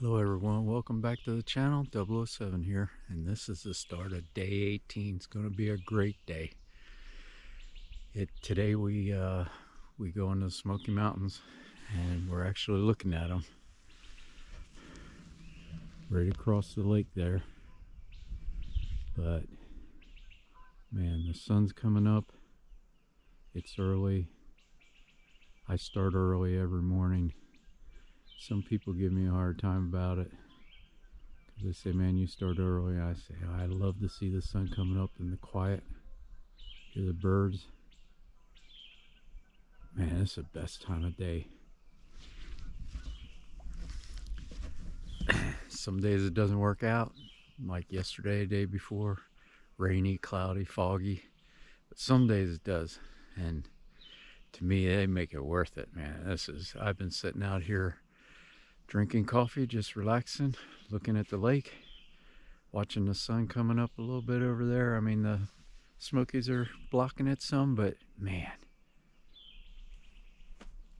Hello everyone, welcome back to the channel. 007 here, and this is the start of day 18. It's going to be a great day. Today we go into the Smoky Mountains, and we're actually looking at them right across the lake there. But man, the sun's coming up. It's early. I start early every morning. Some people give me a hard time about it because they say, man, you start early. I say, I love to see the sun coming up in the quiet, hear the birds. Man, it's the best time of day. Some days it doesn't work out, like yesterday, the day before, rainy, cloudy, foggy. But some days it does, and to me, they make it worth it, man. I've been sitting out here drinking coffee, just relaxing, looking at the lake, watching the sun coming up a little bit over there. I mean, the Smokies are blocking it some, but man,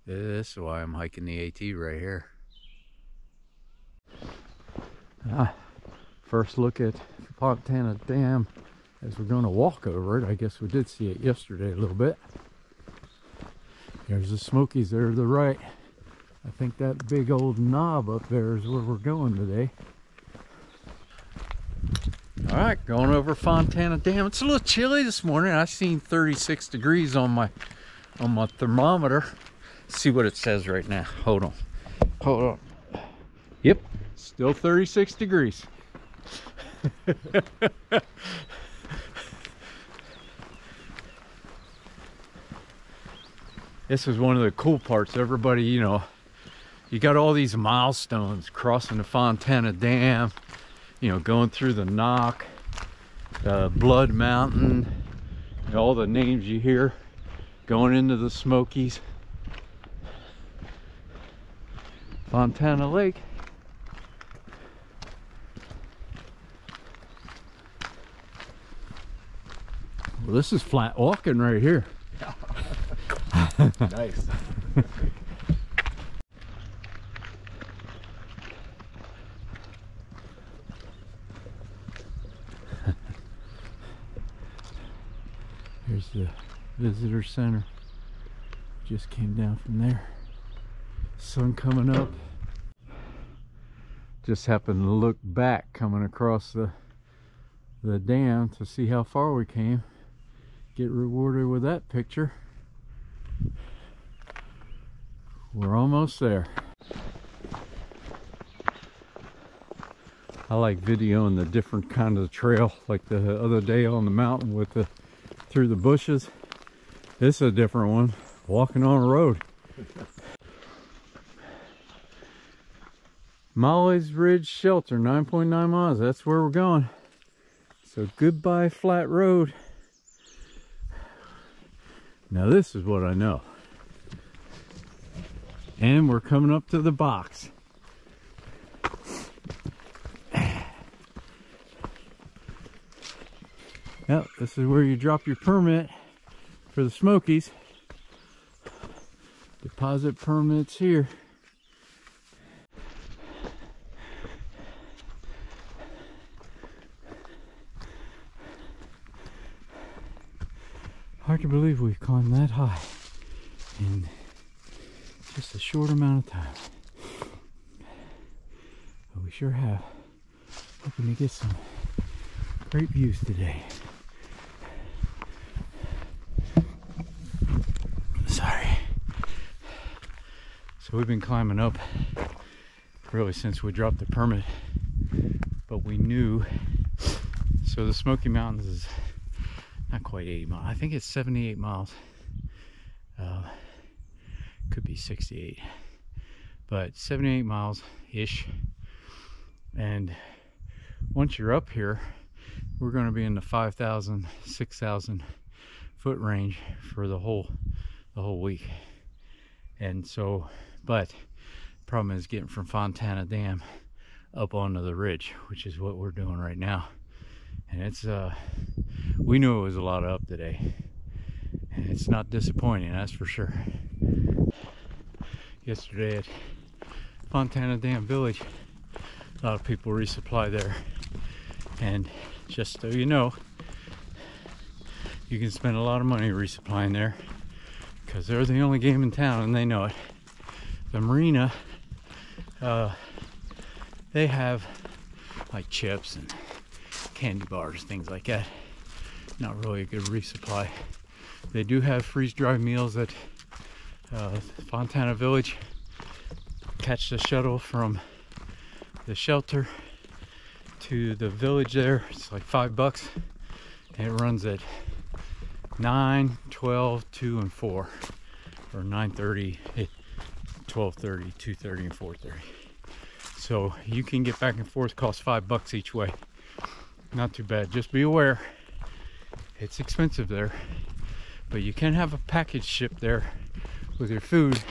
this is why I'm hiking the AT right here. First look at Fontana Dam as we're going to walk over it. I guess we did see it yesterday a little bit. There's the Smokies there to the right. I think that big old knob up there is where we're going today. All right, going over Fontana Dam. It's a little chilly this morning. I seen 36 degrees on my thermometer. Let's see what it says right now. Hold on. Yep, still 36 degrees. This is one of the cool parts. Everybody, you know, you got all these milestones crossing the Fontana Dam, you know, going through the Knock, Blood Mountain, all the names you hear, going into the Smokies. Fontana Lake. Well, this is flat walking right here. Nice. Here's the visitor center. Just came down from there. Sun coming up. Just happened to look back coming across the dam to see how far we came. Get rewarded with that picture. We're almost there. I like videoing the different kind of trail, like the other day on the mountain with through the bushes. This is a different one, walking on a road. Mollies Ridge Shelter, 9.9 miles. That's where we're going. So goodbye flat road. Now this is what I know. And we're coming up to the box. Yep, this is where you drop your permit for the Smokies. Deposit permits here. Hard to believe we've climbed that high in just a short amount of time. But we sure have. Hoping to get some great views today. Sorry. So we've been climbing up really since we dropped the permit, but we knew. So the Smoky Mountains is not quite 80 miles. I think it's 78 miles. Could be 68, but 78 miles ish. And once you're up here, we're going to be in the 5,000, 6,000 foot range for the whole week. And so, but the problem is getting from Fontana Dam up onto the ridge, which is what we're doing right now. And it's we knew it was a lot up today, and it's not disappointing, that's for sure. Yesterday at Fontana Dam Village, A lot of people resupply there. And just so you know, you can spend a lot of money resupplying there because they're the only game in town and they know it. The marina, they have like chips and candy bars, things like that. Not really a good resupply. They do have freeze-dried meals at Fontana Village. Catch the shuttle from the shelter to the village there. It's like $5 and it runs at 9, 12, 2 and 4, or 9:30, 12:30, 2:30 and 4:30. So you can get back and forth, cost $5 each way. Not too bad. Just be aware, it's expensive there, but you can have a package ship there with your food.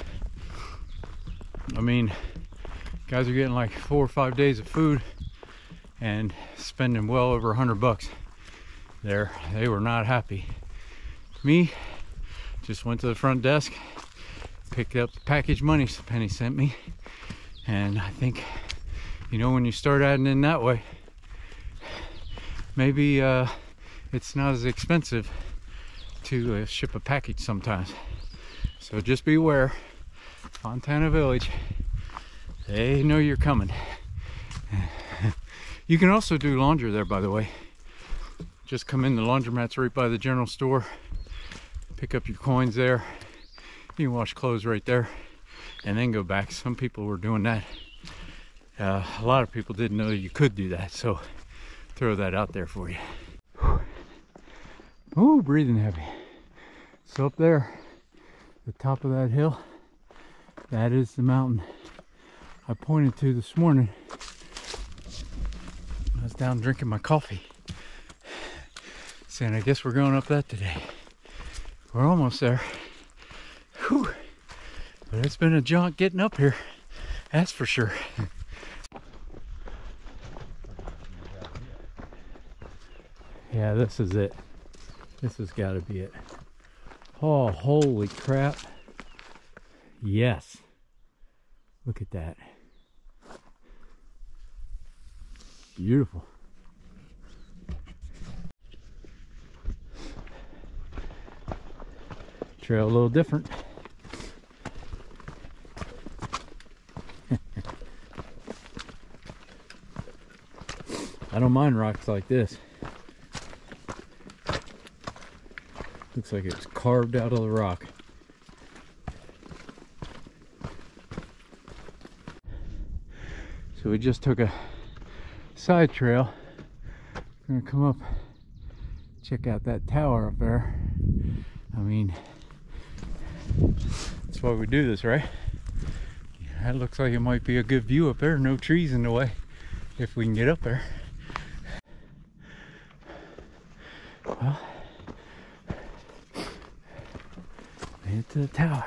I mean, guys are getting like 4 or 5 days of food and spending well over $100 there. They were not happy. Me, just went to the front desk, picked up the package money Penny sent me, and I think, you know, when you start adding in that way, maybe it's not as expensive to ship a package sometimes. So just be aware, Fontana Village, they know you're coming. You can also do laundry there, by the way. Just come in, the laundromat's right by the general store. Pick up your coins there. You can wash clothes right there and then go back. Some people were doing that. A lot of people didn't know you could do that, so throw that out there for you. Oh, breathing heavy. So up there, the top of that hill, that is the mountain I pointed to this morning. I was down drinking my coffee, saying I guess we're going up that today. We're almost there. Whew. But it's been a jaunt getting up here, that's for sure. Yeah, this is it. This has got to be it. Oh, holy crap. Yes. Look at that. Beautiful. Trail a little different. I don't mind rocks like this. Looks like it's carved out of the rock. So we just took a side trail. Gonna come up, check out that tower up there. I mean, that's why we do this, right? That looks like it might be a good view up there. No trees in the way if we can get up there. Well, made it to the tower.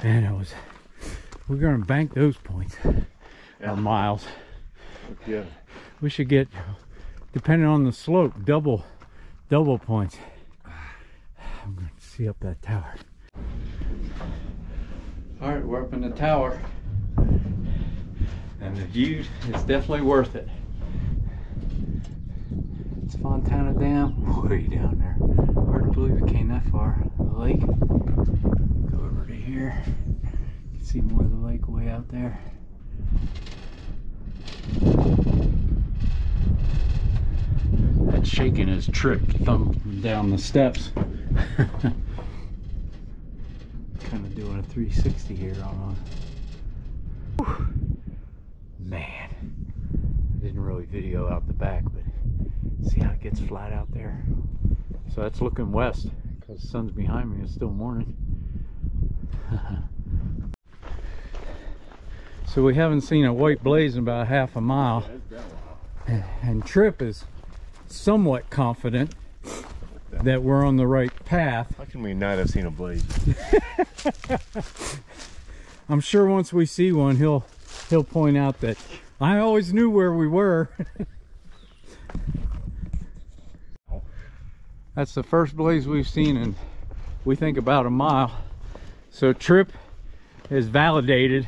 Man, it was, we're gonna bank those points, or miles. Yeah. We should get, depending on the slope, double points. I'm going to see up that tower. All right, we're up in the tower, and the view is definitely worth it. It's Fontana Dam, way down there. Hard to believe it came that far. The lake. Go over to here. You can see more of the lake way out there. That shaking his trip thumping down the steps. Kind of doing a 360 here almost. Whew. Man, I didn't really video out the back, but see how it gets flat out there. So that's looking west because the sun's behind me. It's still morning. So we haven't seen a white blaze in about half a mile. And Trip is somewhat confident that we're on the right path. How can we not have seen a blaze? I'm sure once we see one, he'll point out that I always knew where we were. That's the first blaze we've seen in, we think, about a mile. So Trip is validated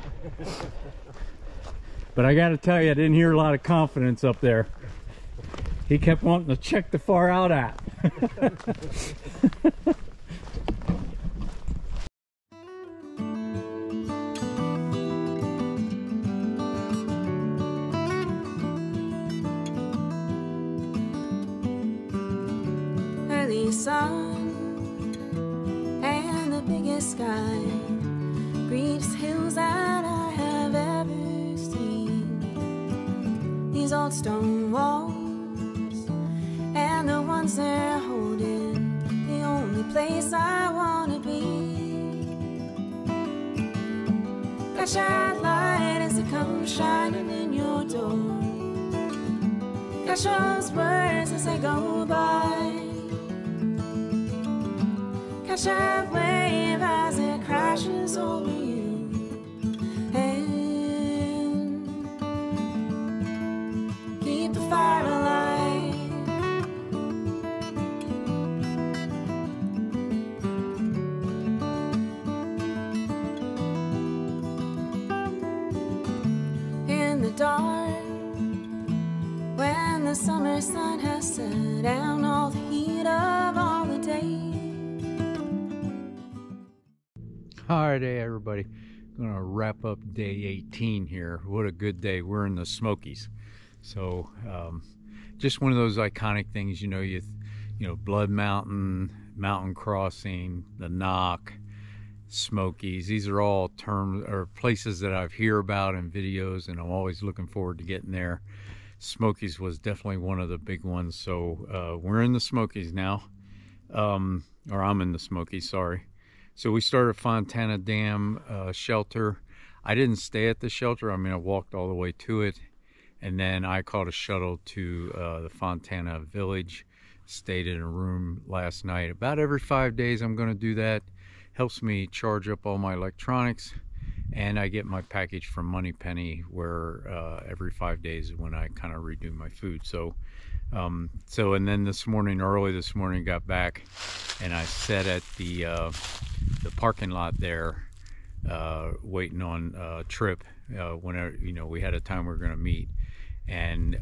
But I gotta tell you, I didn't hear a lot of confidence up there. He kept wanting to check the far out app. Early sun and the biggest sky greets hills that I have ever seen. These old stone walls and the ones they're holding, the only place I wanna be. That shine light as it comes shining in your door. Catch those words as they go by. Catch that wave as it crashes over you, and keep the fire alive. In the dark, when the summer sun has set down all the heat of all the day. Alright, everybody, gonna wrap up day 18 here. What a good day. We're in the Smokies, so just one of those iconic things, you know, Blood Mountain, Mountain Crossing, the Knock, Smokies. These are all terms or places that I've heard about in videos, and I'm always looking forward to getting there. Smokies was definitely one of the big ones. So we're in the Smokies now, or I'm in the Smokies, sorry. So we started Fontana Dam shelter. I didn't stay at the shelter. I mean, I walked all the way to it, and then I caught a shuttle to the Fontana village. Stayed in a room last night. About every 5 days I'm going to do that. Helps me charge up all my electronics, and I get my package from Moneypenny, where every 5 days when I kind of redo my food. So and then early this morning, got back, and I sat at the parking lot there, waiting on Trip. Whenever, you know, we had a time we were going to meet, and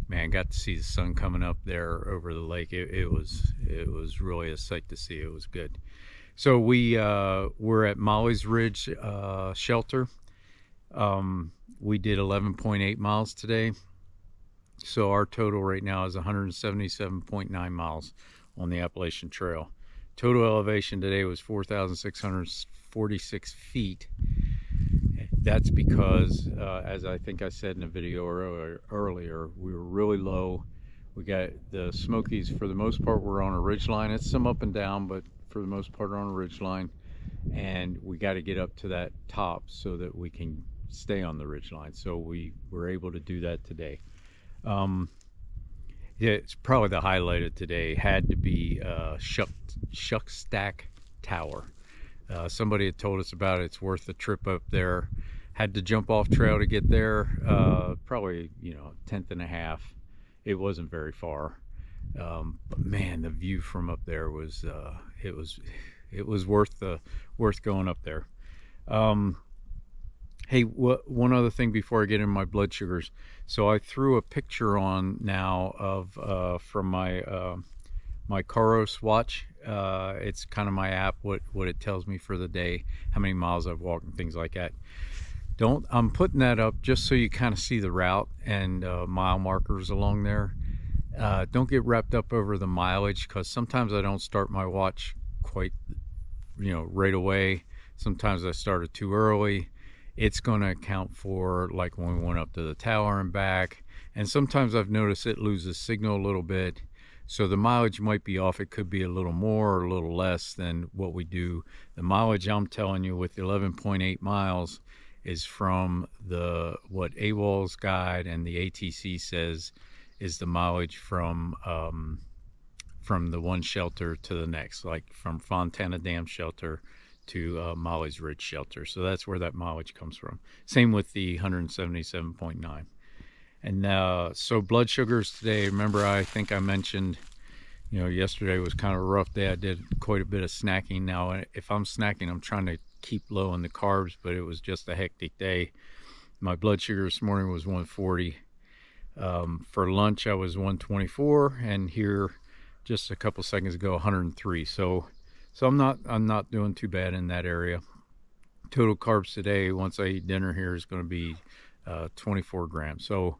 man, got to see the sun coming up there over the lake. It was really a sight to see. It was good. So we were at Mollies Ridge shelter. We did 11.8 miles today. So our total right now is 177.9 miles on the Appalachian Trail. Total elevation today was 4,646 feet. That's because, as I think I said in a video earlier, we were really low. We got the Smokies, for the most part, we're on a ridge line. It's some up and down, but for the most part on a ridge line. And we got to get up to that top so that we can stay on the ridge line. So we were able to do that today. Yeah, it's probably the highlight of today had to be Shuck Stack Tower. Somebody had told us about it. It's worth the trip up there. Had to jump off trail to get there. Probably, you know, 1/10 and a half. It wasn't very far, but man, the view from up there was it was worth going up there. Hey, one other thing before I get into my blood sugars. So I threw a picture on now of from my my Karos watch. It's kind of my app, what it tells me for the day, how many miles I've walked and things like that. I'm putting that up just so you kind of see the route and mile markers along there. Don't get wrapped up over the mileage, because sometimes I don't start my watch quite, you know, right away. Sometimes I started too early. It's going to account for, like, when we went up to the tower and back. And sometimes I've noticed it loses signal a little bit. So the mileage might be off. It could be a little more or a little less than what we do. The mileage I'm telling you with 11.8 miles is from what AWOL's guide and the ATC says is the mileage from the one shelter to the next, like from Fontana Dam shelter to Mollies Ridge shelter. So that's where that mileage comes from. Same with the 177.9. And so blood sugars today, remember I think I mentioned, you know, yesterday was kind of a rough day. I did quite a bit of snacking. Now if I'm snacking, I'm trying to keep low on the carbs, but it was just a hectic day. My blood sugar this morning was 140. For lunch I was 124, and here just a couple seconds ago 103. So I'm not doing too bad in that area. Total carbs today, once I eat dinner here, is going to be 24 grams. So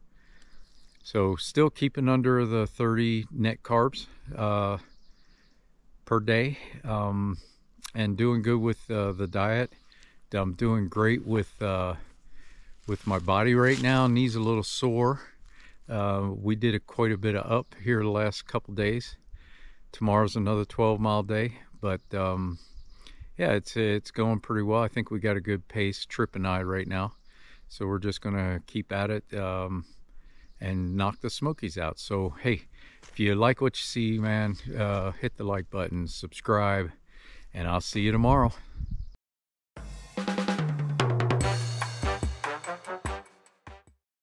still keeping under the 30 net carbs per day, and doing good with the diet. I'm doing great with my body right now. Knees a little sore. We did quite a bit of up here the last couple days. Tomorrow's another 12-mile day, but yeah, it's going pretty well. I think we got a good pace, Trip and I, right now. So we're just gonna keep at it and knock the smokies out. So hey, if you like what you see, man, hit the like button, subscribe, and I'll see you tomorrow.